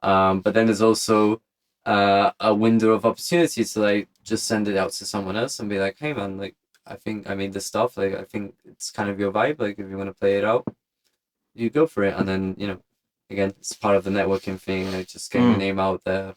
B: But then there's also a window of opportunity to like just send it out to someone else and be like, hey man, like I think I made this stuff, like I think it's kind of your vibe, like if you want to play it out, you go for it. And then again, it's part of the networking thing, like just getting your name out there,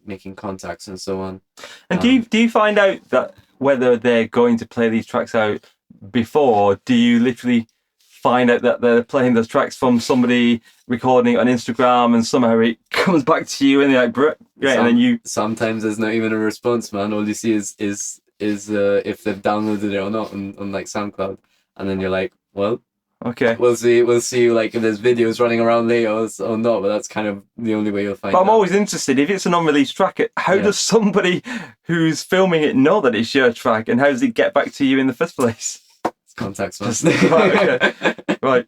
B: making contacts and so on.
A: And do you find out that whether they're going to play these tracks out before, or do you literally find out that they're playing those tracks from somebody recording it on Instagram and somehow it comes back to you and they're like, great, and then you...
B: Sometimes there's not even a response, man. All you see is if they've downloaded it or not on like SoundCloud, and then you're like, well,
A: Okay.
B: We'll see like if there's videos running around later or not, but that's kind of the only way you'll find
A: But I'm
B: out.
A: always interested, if it's an unreleased track, how
B: Yeah.
A: does somebody who's filming it know that it's your track, and how does it get back to you in the first place?
B: Contacts, man.
A: Right, okay. Right.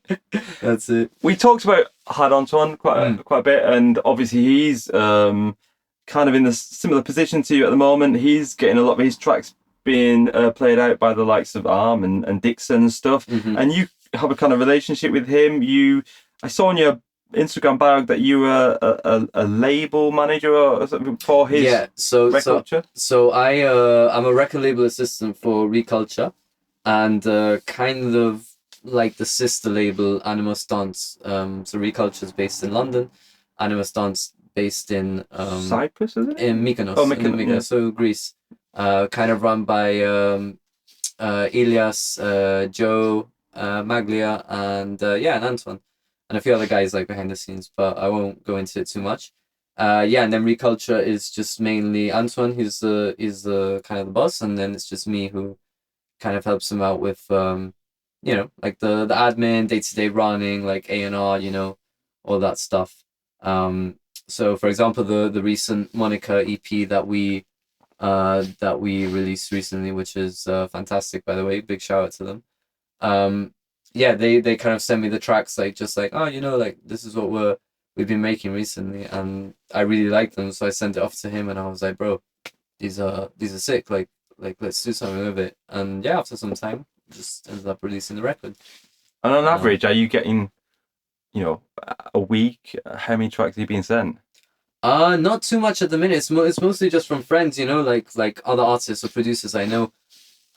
B: That's it.
A: We talked about Hardt Antoine quite a bit, and obviously he's kind of in a similar position to you at the moment. He's getting a lot of his tracks being played out by the likes of Arm and Dixon and stuff, and you have a kind of relationship with him. I saw on your Instagram bio that you were a label manager or something for his Reculture.
B: So I'm a record label assistant for Reculture, and kind of like the sister label Anemos Dance. So Reculture is based in London, Anemos Dance based in
A: Cyprus, is it?
B: in Mykonos.
A: Oh, Mykonos,
B: Mykonos,
A: yeah.
B: so Greece. Kind of run by Elias, Joe, Maglia, and and Antoine, and a few other guys like behind the scenes, but I won't go into it too much. And then Reculture is just mainly Antoine, who's the kind of the boss, and then it's just me who kind of helps him out with like the admin, day-to-day running, like A&R, all that stuff. So for example, the recent Monica EP that we released recently, which is fantastic, by the way, big shout out to them. They kind of send me the tracks, like like this is what we've been making recently, and I really like them, so I sent it off to him, and I was like, bro, these are sick, like let's do something with it. And after some time, just ended up releasing the record.
A: And on average, are you getting a week, how many tracks are you being sent?
B: Not too much at the minute. It's mostly just from friends, like other artists or producers I know.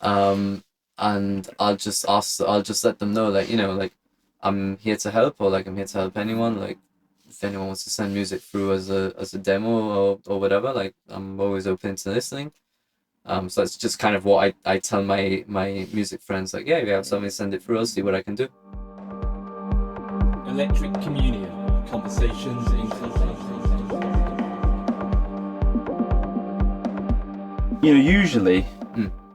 B: And I'll just let them know, like I'm here to help, or like I'm here to help anyone. Like if anyone wants to send music through as a demo or whatever, like I'm always open to listening. So that's just kind of what I tell my music friends, like, if you have something, send it through, I'll see what I can do.
A: Electric Communion, conversations in usually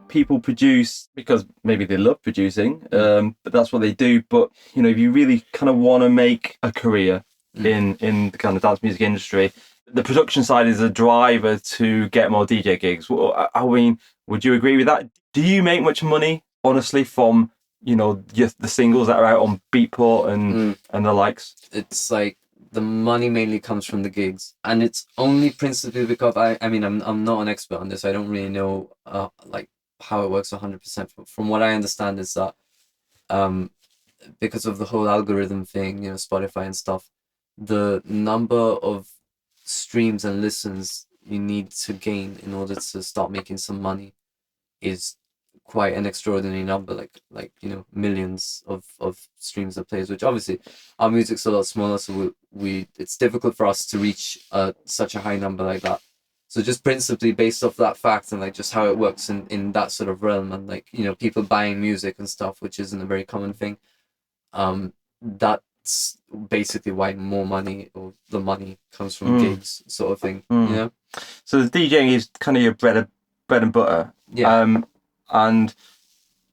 A: people produce because maybe they love producing, but that's what they do. But if you really kind of want to make a career in the kind of dance music industry, the production side is a driver to get more DJ gigs. I mean, would you agree with that? Do you make much money, honestly, from the singles that are out on Beatport and the likes?
B: It's like the money mainly comes from the gigs, and it's only principally because I'm not an expert on this. I don't really know like how it works 100%. From what I understand is that because of the whole algorithm thing, Spotify and stuff, the number of streams and listens you need to gain in order to start making some money is quite an extraordinary number, like millions of streams and plays, which obviously our music's a lot smaller, so we it's difficult for us to reach such a high number like that. So just principally based off that fact, and like just how it works in that sort of realm, and like people buying music and stuff, which isn't a very common thing, that's basically why more money, or the money, comes from gigs, sort of thing.
A: So the DJing is kind of your bread and butter. And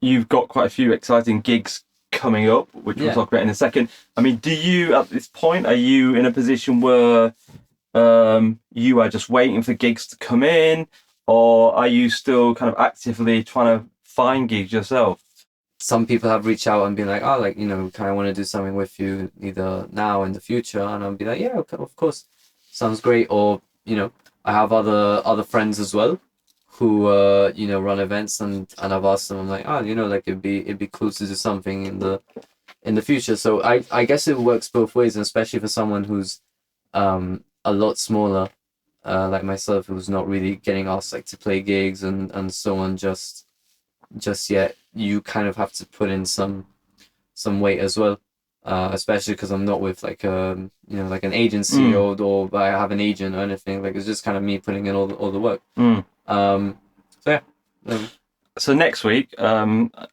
A: you've got quite a few exciting gigs coming up, which we'll talk about in a second. I mean, do you, at this point, are you in a position where you are just waiting for gigs to come in, or are you still kind of actively trying to find gigs yourself?
B: Some people have reached out and been like, kind of want to do something with you, either now or in the future, and I'll be like, yeah, okay, of course, sounds great. Or I have other friends as well who run events, and I've asked them, I'm like, like it'd be cool to do something in the future. So I guess it works both ways, and especially for someone who's a lot smaller, like myself, who's not really getting asked like to play gigs and so on just yet. You kind of have to put in some weight as well, especially because I'm not with like like an agency or I have an agent or anything. Like it's just kind of me putting in all the work.
A: So next week,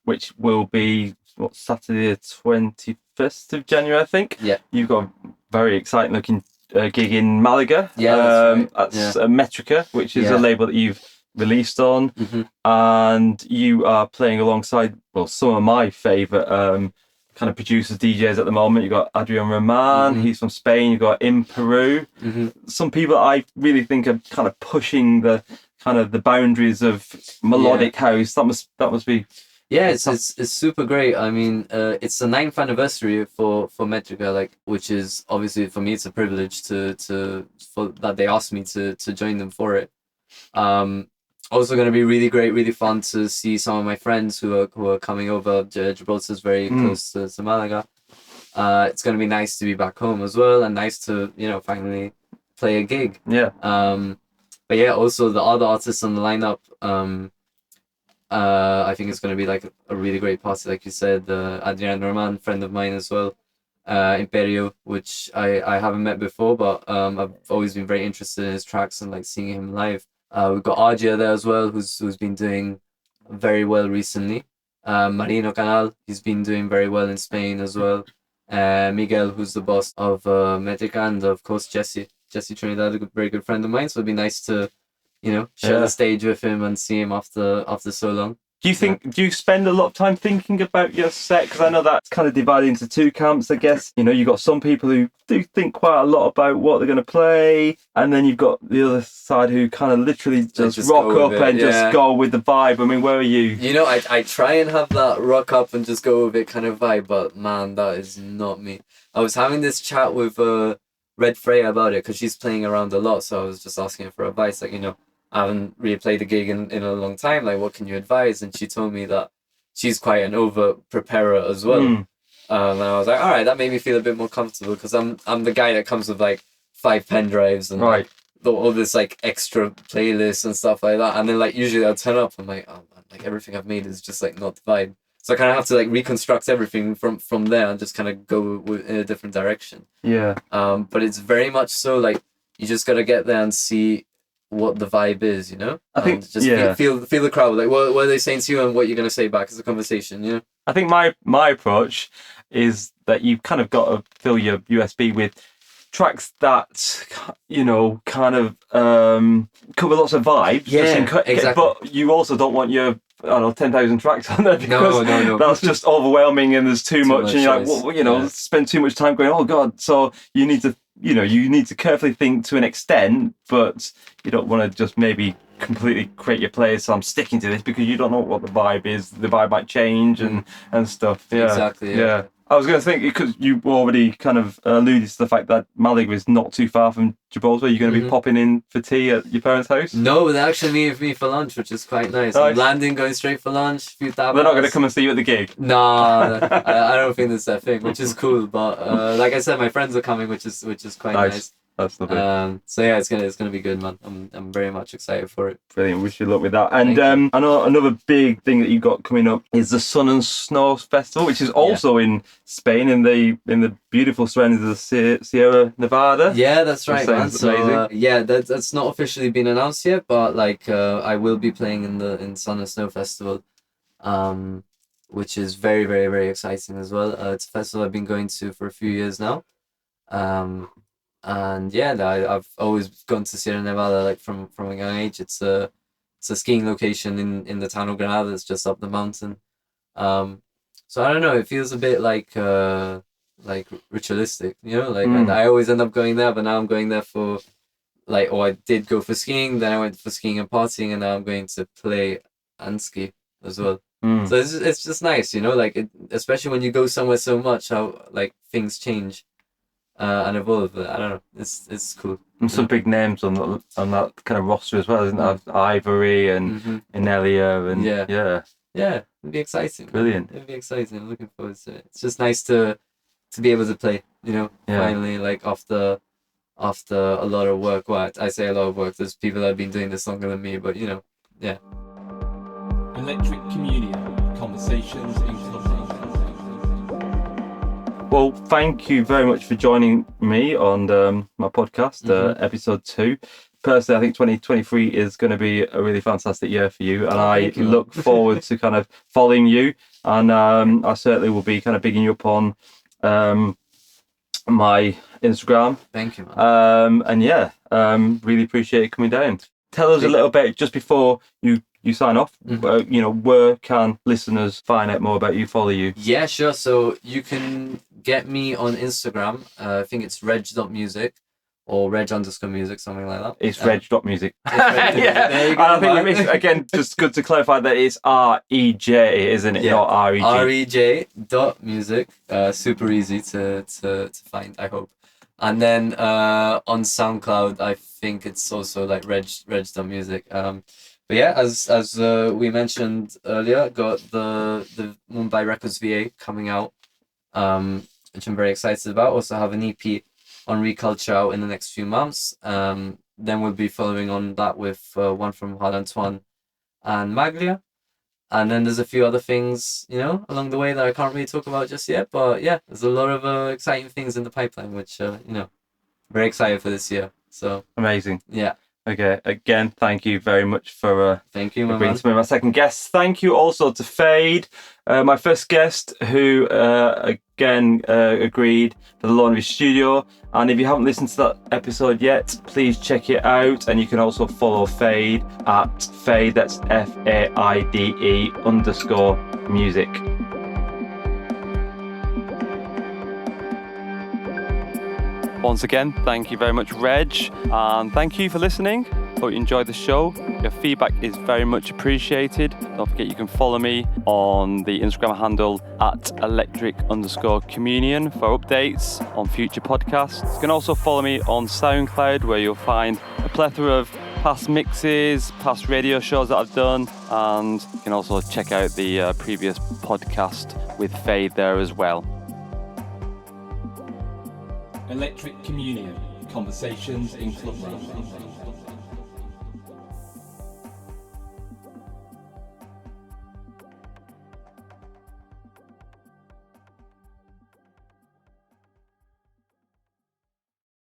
A: which will be Saturday the 21st of January, I think.
B: Yeah.
A: You've got a very exciting looking gig in Malaga.
B: Yeah, that's right.
A: That's Metrica, which is a label that you've released on, and you are playing alongside some of my favourite kind of producers, DJs at the moment. You've got Adrian Roman, he's from Spain. You've got in Peru. Some people I really think are kind of pushing the boundaries of melodic house. That must be.
B: Yeah, it's super great. I mean, it's the 9th anniversary for Metrica, like, which is obviously for me it's a privilege for that they asked me to join them for it. Also going to be really great, really fun to see some of my friends who are coming over. Gibraltar is very close to Malaga. It's going to be nice to be back home as well, and nice to finally play a gig.
A: Yeah.
B: But yeah, also the other artists on the lineup. I think it's going to be like a really great party, like you said. Adrian Roman, friend of mine as well. Imperio, which I haven't met before, but I've always been very interested in his tracks and like seeing him live. We've got Argia there as well, who's been doing very well recently. Marino Canal, he's been doing very well in Spain as well. Miguel, who's the boss of Metrica, and of course Jesse Trinidad, a very good friend of mine. So it'd be nice to, share the stage with him and see him after so long. Do
A: you spend a lot of time thinking about your set? Because I know that's kind of divided into two camps, I guess. You've got some people who do think quite a lot about what they're going to play, and then you've got the other side who kind of literally just rock up and just go with the vibe. I mean, where are you?
B: I try and have that rock up and just go with it kind of vibe, but man, that is not me. I was having this chat with Redfreya about it, because she's playing around a lot, so I was just asking her for advice, like, I haven't really played a gig in a long time. Like, what can you advise? And she told me that she's quite an over preparer as well. And I was like, all right, that made me feel a bit more comfortable, because I'm the guy that comes with like 5 pen drives and like, all this like extra playlists and stuff like that. And then like usually I'll turn up, I'm like, oh man, like everything I've made is just like not the vibe. So I kind of have to like reconstruct everything from there and just kind of go in a different direction.
A: Yeah.
B: But it's very much so like you just got to get there and see what the vibe is,
A: I think
B: just feel the crowd, like what are they saying to you and what you're going to say back as a conversation.
A: I think my approach is that you've kind of got to fill your USB with tracks that kind of cover lots of vibes, exactly. But you also don't want your 10,000 tracks on there, because
B: no.
A: That's just overwhelming and there's too much and you're like, spend too much time going, oh god. So you need to carefully think to an extent, but you don't want to just maybe completely create your playlist. So I'm sticking to this, because you don't know what the vibe is. The vibe might change and stuff. Yeah,
B: exactly. Yeah.
A: I was going to think, because you already kind of alluded to the fact that Malaga is not too far from Gibraltar. Are you going to be popping in for tea at your parents' house?
B: No, they're actually meeting me for lunch, which is quite nice. I'm landing, going straight for lunch. Few tapas.
A: They're not going to come and see you at the gig?
B: Nah, I don't think that's their thing, which is cool. But like I said, my friends are coming, which is quite nice.
A: That's lovely.
B: So yeah, it's gonna be good, man. I'm very much excited for it.
A: Brilliant. Wish you luck with that. And I know another big thing that you got coming up is the Sun and Snow Festival, which is also in Spain, in the beautiful surroundings of the Sierra Nevada.
B: Yeah, that's right, man. So
A: amazing.
B: That's not officially been announced yet, but like I will be playing in Sun and Snow Festival, which is very, very, very exciting as well. It's a festival I've been going to for a few years now. And yeah, I've always gone to Sierra Nevada like from a young age. It's a skiing location in the town of Granada. It's just up the mountain. So I don't know. It feels a bit like ritualistic, I always end up going there, but now I'm going there for I did go for skiing, then I went for skiing and partying, and now I'm going to play and ski as well. So it's just nice, especially when you go somewhere so much, how like things change. And evolve. I don't know. It's cool.
A: And some big names on that kind of roster as well, isn't there? Ivory and Inelia and
B: yeah. It'd be exciting.
A: Brilliant.
B: It'd be exciting. I'm looking forward to it. It's just nice to be able to play. Finally, like after a lot of work. Well, I say a lot of work. There's people that have been doing this longer than me, but yeah.
A: Electric Communion, conversations in club. Well, thank you very much for joining me on my podcast, episode 2. Personally, I think 2023 is going to be a really fantastic year for you, and I look forward to kind of following you, and I certainly will be kind of bigging you up on my Instagram.
B: Thank you, man.
A: And really appreciate you coming down. Tell us a little bit, just before you you sign off, where can listeners find out more about you, follow you?
B: Yeah, sure. So you can get me on Instagram. I think it's reg.music or reg_music, something like that.
A: It's reg.music.
B: Yeah, there you go.
A: And I think again, just good to clarify that it's REJ, isn't it?
B: Yeah.
A: Not REG.
B: REJ.music. Super easy to find, I hope. And then on SoundCloud, I think it's also like reg.music. But yeah, as we mentioned earlier, got the Mumbai Records VA coming out, which I'm very excited about. Also have an EP on Reculture out in the next few months. Then we'll be following on that with one from Hardt Antoine and Maglia. And then there's a few other things, along the way that I can't really talk about just yet. But yeah, there's a lot of exciting things in the pipeline, which, very excited for this year. So
A: amazing.
B: Yeah.
A: Okay, again, thank you very much for
B: thank you,
A: agreeing to be my second guest. Thank you also to Faide, my first guest, who again agreed to the launch of his studio. And if you haven't listened to that episode yet, please check it out. And you can also follow Faide at Faide, that's FAIDE_music. Once again, thank you very much, Reg, and thank you for listening. Hope you enjoyed the show. Your feedback is very much appreciated. Don't forget you can follow me on the Instagram handle at electric_communion for updates on future podcasts. You can also follow me on SoundCloud, where you'll find a plethora of past mixes, past radio shows that I've done, and you can also check out the previous podcast with Faide there as well. Electric Communion, Conversations in Clubland.